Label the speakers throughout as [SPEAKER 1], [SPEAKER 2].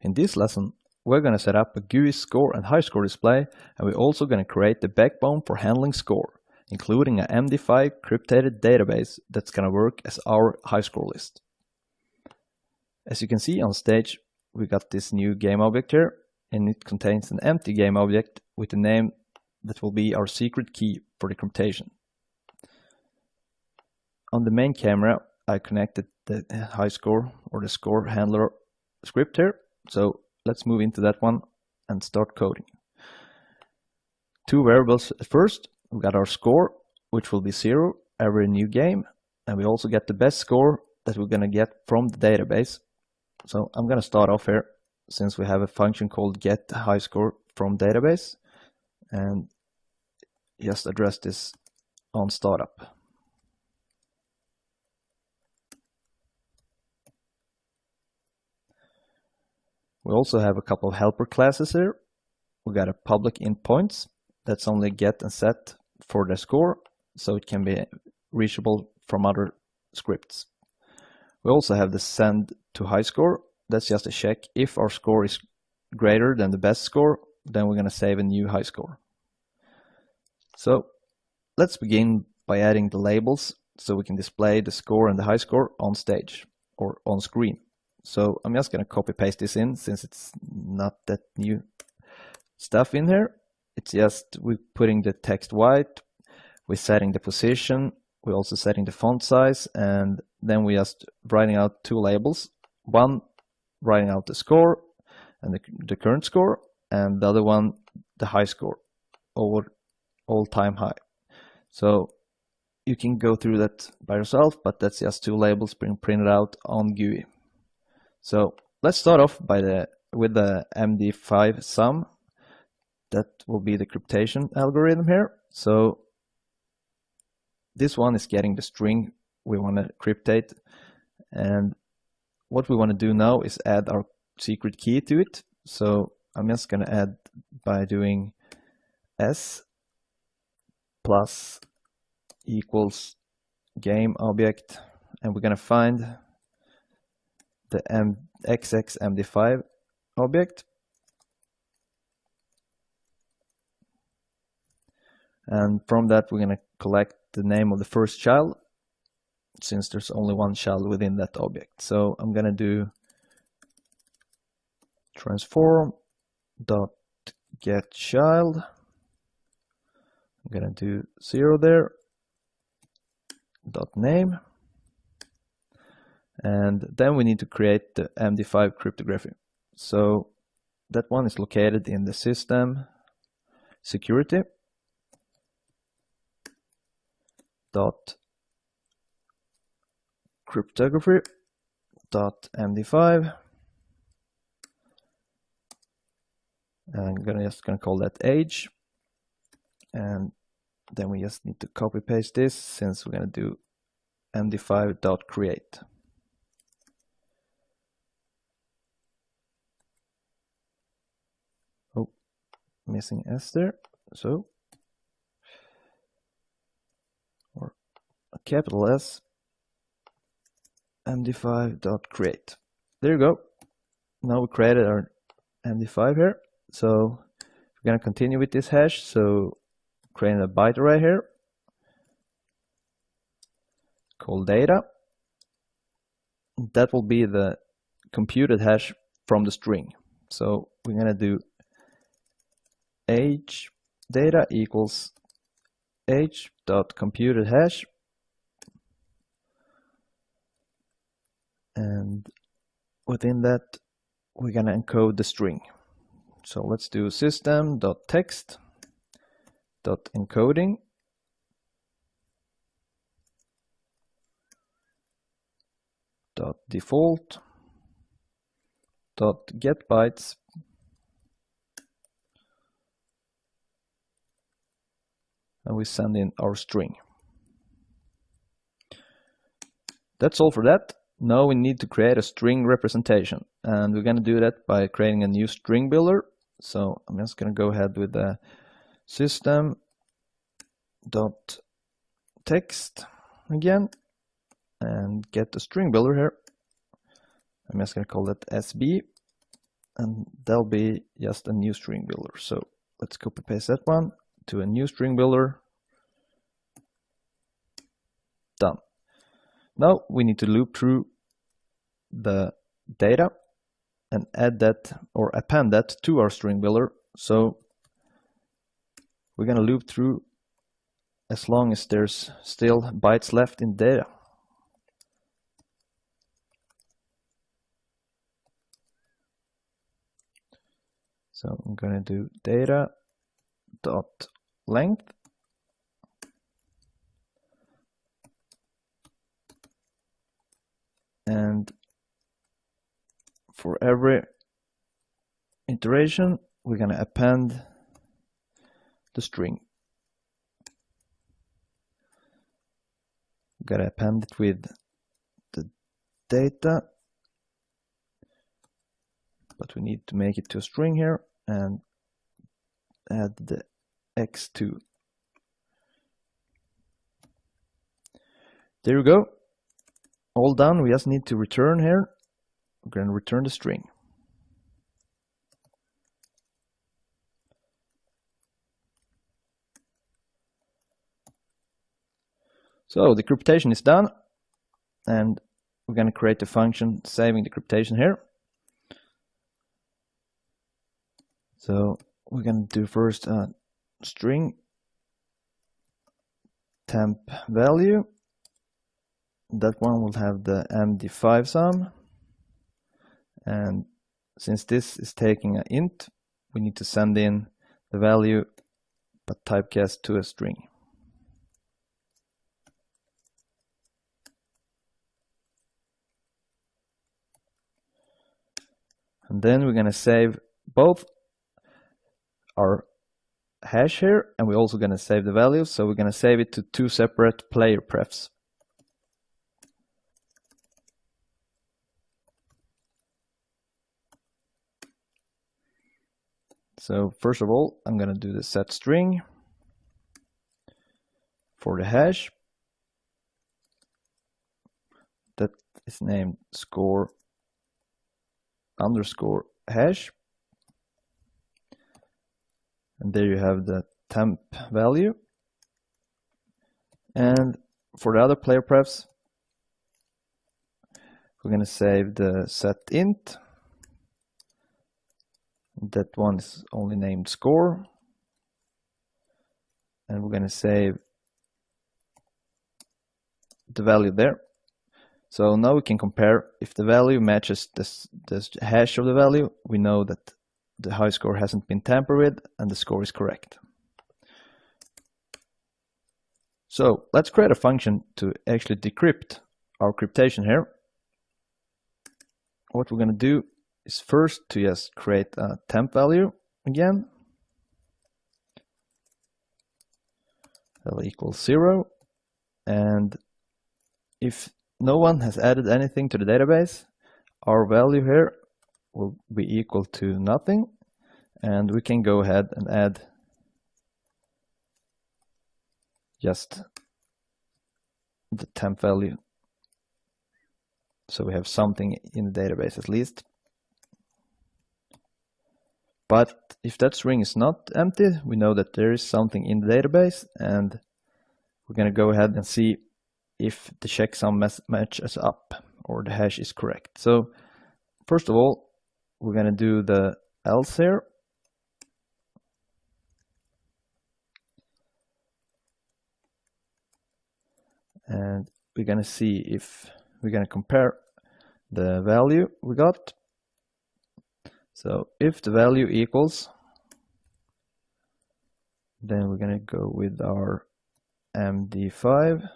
[SPEAKER 1] In this lesson, we're going to set up a GUI score and high score display, and we're also going to create the backbone for handling score, including an MD5 cryptated database that's going to work as our high score list. As you can see on stage, we got this new game object here, and it contains an empty game object with a name that will be our secret key for the cryptation. On the main camera, I connected the high score or the score handler script here. So let's move into that one and start coding. Two variables at first. We got our score, which will be 0 every new game. And we also get the best score that we're going to get from the database. So I'm going to start off here, since we have a function called get high score from database, and just address this on startup. We also have a couple of helper classes here. We got a public int points that's only get and set for the score, so it can be reachable from other scripts. We also have the send to high score. That's just a check if our score is greater than the best score, then we're going to save a new high score. So let's begin by adding the labels so we can display the score and the high score on stage or on screen. So I'm just going to copy paste this in, since it's not that new stuff in here. It's just we're putting the text white, we're setting the position, we're also setting the font size, and then we're just writing out two labels. One writing out the score and the current score, and the other one the high score, over all-time high. So you can go through that by yourself, but that's just two labels being printed out on GUI. So let's start off with the MD5 sum. That will be the cryptation algorithm here. So this one is getting the string we want to cryptate, and what we want to do now is add our secret key to it. So I'm just going to add by doing s plus equals game object, and we're going to find the XX MD5 object, and from that we're going to collect the name of the first child, since there's only one child within that object. So I'm going to do transform dot get child. I'm going to do 0 there, dot name. And then we need to create the MD5 cryptography. So that one is located in the system security dot cryptography dot MD5. And I'm just gonna call that age. And then we just need to copy paste this, since we're gonna do MD5 dot create. Missing S there, so, or a capital S, MD5 dot create. There you go. Now we created our MD5 here. So we're going to continue with this hash. So creating a byte array here called data. That will be the computed hash from the string. So we're going to do age data equals age dot computed hash, and within that we're gonna encode the string. So let's do system dot text dot encoding dot default dot get bytes, and we send in our string. That's all for that. Now we need to create a string representation, and we're going to do that by creating a new string builder. So I'm just going to go ahead with the system dot text again and get the string builder here. I'm just going to call that SB, and there'll be just a new string builder. So let's copy paste that one to a new string builder. Done. Now we need to loop through the data and add that or append that to our string builder. So we're going to loop through as long as there's still bytes left in data. So I'm going to do data dot length, and for every iteration we're going to append the string. We're going to append it with the data, but we need to make it to a string here and add the x2. There we go. All done. We just need to return here. We're going to return the string. So the cryptation is done, and we're going to create a function saving the cryptation here. So we're going to do first a string temp value. That one will have the MD5 sum, and since this is taking an int, we need to send in the value but typecast to a string. And then we're going to save both our hash here, and we're also going to save the values. So we're going to save it to two separate player prefs. So first of all, I'm going to do the set string for the hash. That is named score underscore hash. And there you have the temp value. And for the other player prefs, we're going to save the set int. That one is only named score. And we're going to save the value there. So now we can compare if the value matches this hash of the value. We know that the high score hasn't been tampered with and the score is correct. So let's create a function to actually decrypt our cryptation here. What we're going to do is first to just create a temp value again. That'll equal 0. And if no one has added anything to the database, our value here will be equal to nothing, and we can go ahead and add just the temp value, so we have something in the database at least. But if that string is not empty, we know that there is something in the database, and we're going to go ahead and see if the checksum matches up or the hash is correct. So first of all, we're going to do the else here. And we're going to see if we're going to compare the value we got. So if the value equals, then we're going to go with our MD5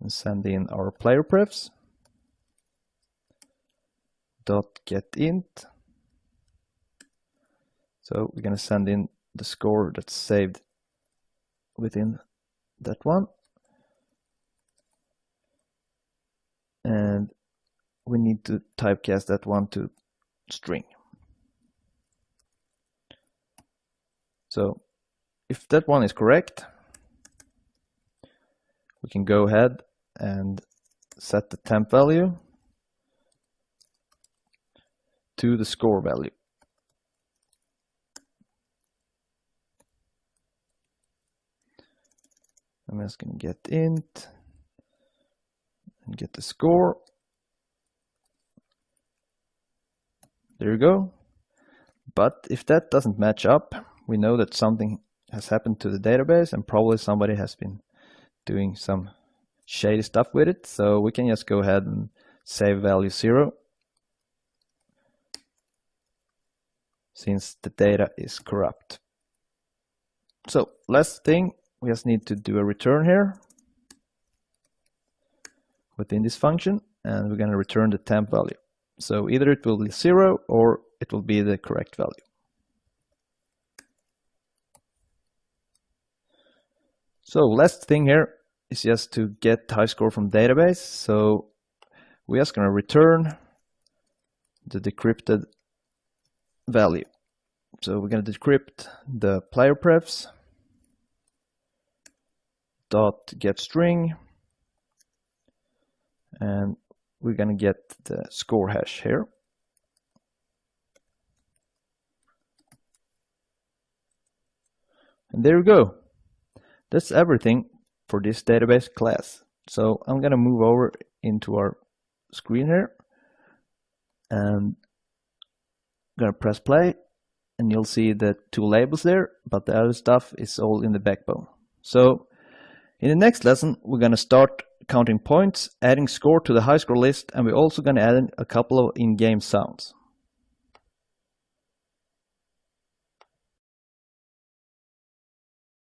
[SPEAKER 1] and send in our player prefs dot get int. So we're going to send in the score that's saved within that one, and we need to typecast that one to string. So if that one is correct, we can go ahead and set the temp value to the score value. I'm just going to get int and get the score. There you go. But if that doesn't match up, we know that something has happened to the database and probably somebody has been doing some shady stuff with it. So we can just go ahead and save value 0 since the data is corrupt. So last thing, we just need to do a return here within this function, and we're going to return the temp value. So either it will be 0 or it will be the correct value. So last thing here is just to get high score from database. So we're just going to return the decrypted value. So we're going to decrypt the player prefs dot get string, and we're going to get the score hash here. And there we go. That's everything for this database class. So I'm going to move over into our screen here and I'm going to press play, and you'll see the 2 labels there, but the other stuff is all in the backbone. So in the next lesson, we're going to start counting points, adding score to the high score list, and we're also going to add in a couple of in-game sounds.